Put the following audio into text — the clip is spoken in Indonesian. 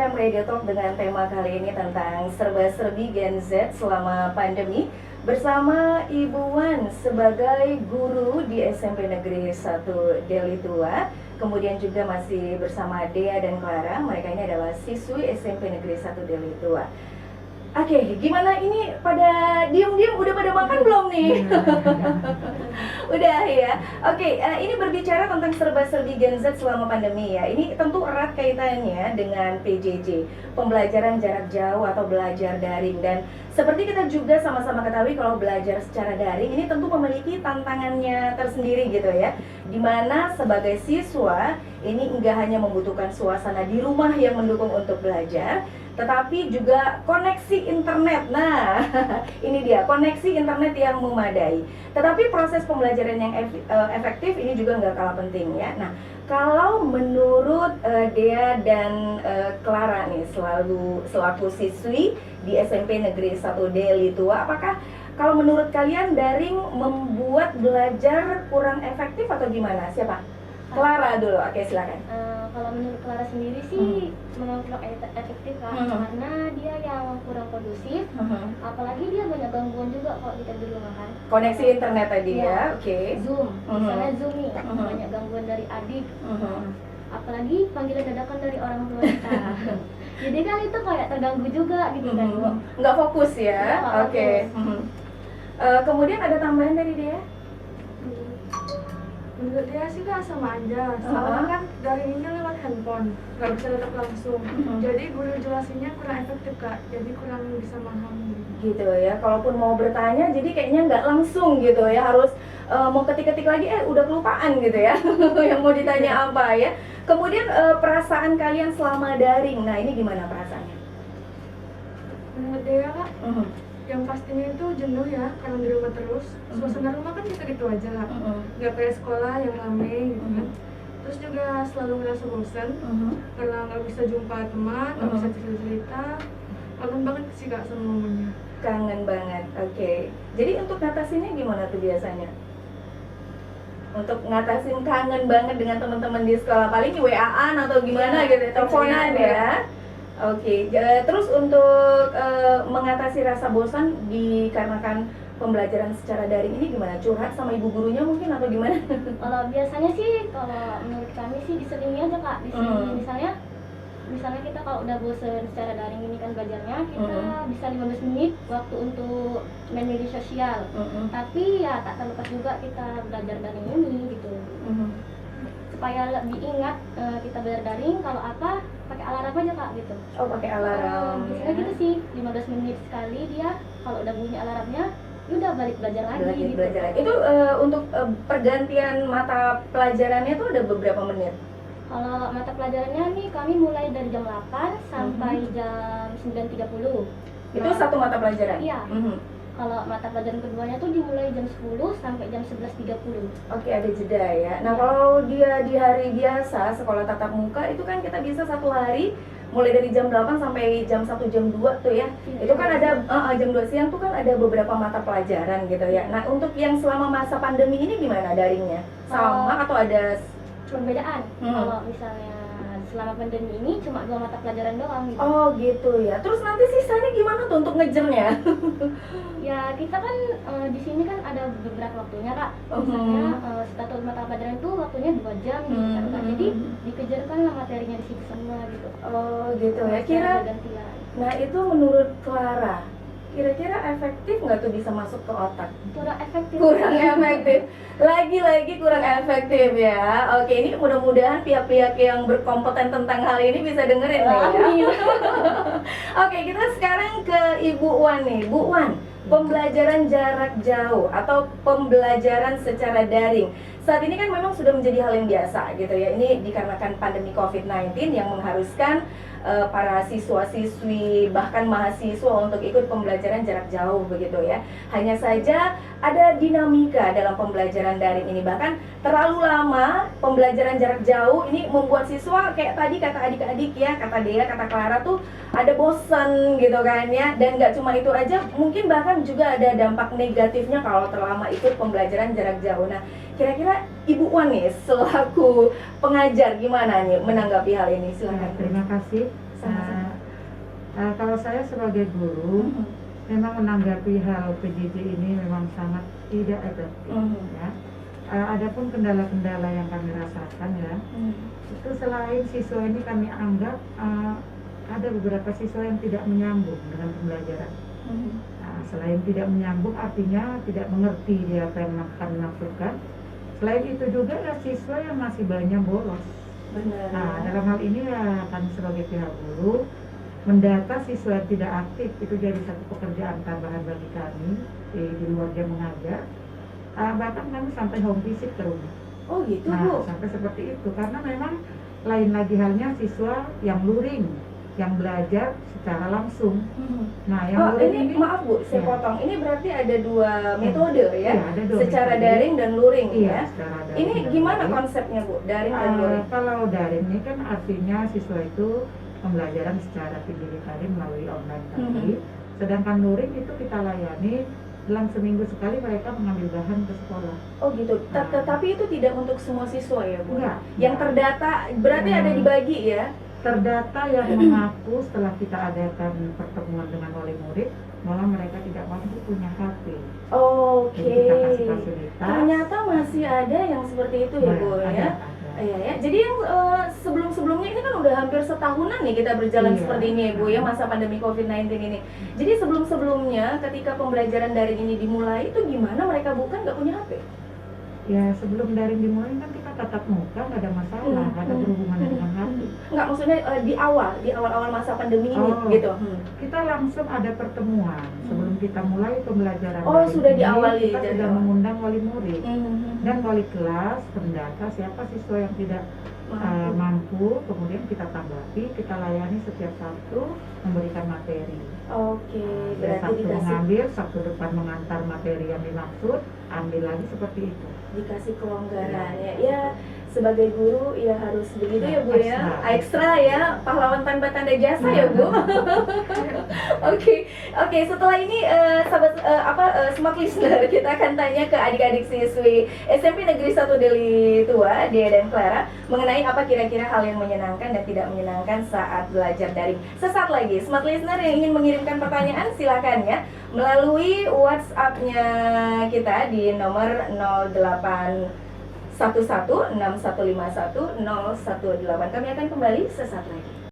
FM Radio Talk dengan tema kali ini tentang serba-serbi Gen Z selama pandemi bersama Ibu Wan sebagai guru di SMP Negeri 1 Deli Tua. Kemudian juga masih bersama Dea dan Clara, mereka ini adalah siswi SMP Negeri 1 Deli Tua. Oke, gimana ini pada diem-diem udah pada makan belum nih? Udah ya. Oke, ini berbicara tentang serba-serbi Gen Z selama pandemi ya. Ini tentu erat kaitannya dengan PJJ, pembelajaran jarak jauh atau belajar daring. Dan seperti kita juga sama-sama ketahui kalau belajar secara daring ini tentu memiliki tantangannya tersendiri gitu ya. Dimana sebagai siswa ini enggak hanya membutuhkan suasana di rumah yang mendukung untuk belajar, tetapi juga koneksi internet. Nah, ini dia, koneksi internet yang memadai. Tetapi proses pembelajaran yang efektif ini juga nggak kalah penting ya. Nah, kalau menurut Dea dan Clara nih, selaku siswi di SMP Negeri 1 Deli Tua, apakah kalau menurut kalian daring membuat belajar kurang efektif atau gimana? Siapa? Clara dulu, oke silakan. Kalau menurut Clara sendiri sih memang kurang efektif Kak, karena dia yang kurang kondusif, apalagi dia banyak gangguan juga kalau kita di rumah kan. Koneksi internet tadi ya, oke. Zoom, misalnya Zoom nih, banyak gangguan dari adik, apalagi panggilan dadakan dari orang tua kita. Jadi kan itu kayak terganggu juga gitu kan. Nggak fokus ya, oke. Kemudian ada tambahan dari dia? Menurut dia sih Kak sama aja, soalnya kan daringnya lewat handphone, nggak bisa tetap langsung. Jadi guru jelasinnya kurang efektif Kak, jadi kurang bisa memahami. Gitu ya, kalaupun mau bertanya jadi kayaknya nggak langsung gitu ya, harus mau ketik-ketik lagi udah kelupaan gitu ya yang mau ditanya apa ya. Kemudian perasaan kalian selama daring, nah ini gimana perasaannya? Menurut dia Kak, yang pastinya itu jenuh ya, karena di rumah terus. Suasana rumah kan gitu-gitu aja lah, nggak kayak sekolah yang rame gitu kan. Terus juga selalu ngerasa bosan, karena nggak bisa jumpa teman, nggak bisa cerita-cerita. Kangen banget sih Kak sama momennya. Kangen banget, oke. Jadi untuk ngatasinnya gimana tuh biasanya? Untuk ngatasin kangen banget dengan teman-teman di sekolah, paling WA-an atau gimana gitu, teleponan ya. Oke, terus untuk mengatasi rasa bosan dikarenakan pembelajaran secara daring ini gimana? Curhat sama ibu gurunya mungkin atau gimana? Kalau biasanya sih, kalau menurut kami sih diselingi aja Kak, diselingi misalnya kita kalau udah bosan secara daring ini kan belajarnya, kita bisa 15 menit waktu untuk main media sosial. Tapi ya tak terlepas juga kita belajar daring ini gitu. Supaya lebih ingat kita belajar daring, kalau apa pakai alarm aja Kak gitu. Oh, pakai alarm. Biasanya gitu sih, 15 menit sekali dia kalau udah bunyi alarmnya, udah balik belajar lagi gitu. Belajar lagi. Itu untuk pergantian mata pelajarannya tuh ada beberapa menit? Kalau mata pelajarannya nih kami mulai dari jam 8 sampai jam 9.30. Itu satu mata pelajaran? Iya. Kalau mata pelajaran keduanya tuh dimulai jam 10 sampai jam 11.30. Oke, ada jeda ya. Nah, kalau dia di hari biasa sekolah tatap muka itu kan kita bisa satu hari mulai dari jam 8 sampai jam 1 jam 2 tuh ya. Itu kan ada jam 2 siang tuh kan ada beberapa mata pelajaran gitu ya. Nah, untuk yang selama masa pandemi ini gimana daringnya? Sama atau ada perbedaan? Kalau misalnya selama pandemi ini cuma 2 mata pelajaran doang gitu. Oh gitu ya. Terus nanti sisanya gimana tuh untuk ngejernya? Ya kita kan di sini kan ada beberapa waktunya Kak. Misalnya satu mata pelajaran itu waktunya 2 jam gitu kan Kak. Jadi dikejarkan lah materinya di situ semua gitu. Oh gitu ya. Gantian. Nah itu menurut Clara, kira-kira efektif nggak tuh bisa masuk ke otak? Kurang efektif. Kurang efektif. Lagi-lagi kurang efektif ya. Oke, ini mudah-mudahan pihak-pihak yang berkompeten tentang hal ini bisa dengerin nih ya. Oke, kita sekarang ke Ibu Wan nih. Bu Wan, pembelajaran jarak jauh atau pembelajaran secara daring saat ini kan memang sudah menjadi hal yang biasa gitu ya. Ini dikarenakan pandemi COVID-19 yang mengharuskan para siswa-siswi bahkan mahasiswa untuk ikut pembelajaran jarak jauh begitu ya. Hanya saja ada dinamika dalam pembelajaran daring ini. Bahkan terlalu lama pembelajaran jarak jauh ini membuat siswa kayak tadi kata adik-adik ya, kata Dea, kata Clara tuh ada bosan gitu kan ya. Dan nggak cuma itu aja, mungkin bahkan juga ada dampak negatifnya kalau terlama ikut pembelajaran jarak jauh. Nah, kira-kira Ibu Wan nih selaku pengajar gimana nih menanggapi hal ini? Silakan. Terima kasih. Kalau saya sebagai guru, memang menanggapi hal PJJ ini memang sangat tidak efektif. Ya. Adapun kendala-kendala yang kami rasakan ya, itu selain siswa ini kami anggap ada beberapa siswa yang tidak menyambung dengan pembelajaran. Nah, selain tidak menyambung artinya tidak mengerti dia apa yang kami maksudkan. Selain itu juga ada siswa yang masih banyak bolos. Benar. Nah, dalam hal ini ya kami sebagai pihak guru mendata siswa yang tidak aktif itu jadi satu pekerjaan tambahan bagi kami di luar jam mengajar. Bahkan kami sampai home visit ke rumah. Oh gitu, Nah, Bu. sampai seperti itu karena memang lain lagi halnya siswa yang luring, yang belajar secara langsung. Nah, yang Oh, luring ini maaf Bu, saya ya. potong. Ini berarti ada dua metode ya, Iya, ada dua secara metode. daring dan luring Iya, ya. secara daring Ini dan gimana luring. konsepnya Bu, daring dan luring? Kalau daring ini kan artinya siswa itu pembelajaran secara digitali melalui online tadi. Sedangkan luring itu kita layani dalam seminggu sekali mereka mengambil bahan ke sekolah. Oh gitu. Nah. Tapi itu tidak untuk semua siswa ya Bu? Enggak. Yang terdata berarti ada dibagi ya? Terdata yang mengaku setelah kita adakan pertemuan dengan wali murid, malah mereka tidak mampu punya HP. Oke. Jadi kita kasih fasilitas. Ternyata masih ada yang seperti itu ya Bu Ada, ya? ada. Iya ya. Jadi yang sebelum-sebelumnya ini kan udah hampir setahunan nih kita berjalan Iya. seperti ini ya Bu ya, masa pandemi COVID-19 ini. Jadi sebelum-sebelumnya ketika pembelajaran daring ini dimulai itu gimana mereka bukan nggak punya HP? Ya sebelum daring dimulai kan kita tatap muka, nggak ada masalah, nggak ada berhubungannya dengan HP. Enggak, maksudnya di awal-awal masa pandemi ini Oh. gitu. Kita langsung ada pertemuan sebelum kita mulai pembelajaran. Oh, daring sudah ini, diawali kita dari sudah awal. mengundang wali murid Mhm. dan wali kelas, pendata siapa siswa yang tidak mampu, kemudian kita tanggapi, kita layani setiap Sabtu memberikan materi. Oke, Ya, berarti Sabtu dikasih mengambil, Sabtu depan mengantar materi yang dimaksud, ambil lagi seperti itu. dikasih kelonggaran ya. Ya, sebagai guru ya harus begitu ya Bu ya. Ekstra. Ekstra ya, pahlawan tanpa tanda jasa ya Bu. Oke, setelah ini sahabat smart listener, kita akan tanya ke adik-adik siswi SMP Negeri 1 Deli Tua, Dea dan Clara, mengenai apa kira-kira hal yang menyenangkan dan tidak menyenangkan saat belajar daring. Sesaat lagi, smart listener yang ingin mengirimkan pertanyaan silakan ya melalui WhatsApp-nya kita di nomor 081161510118. Kami akan kembali sesaat lagi.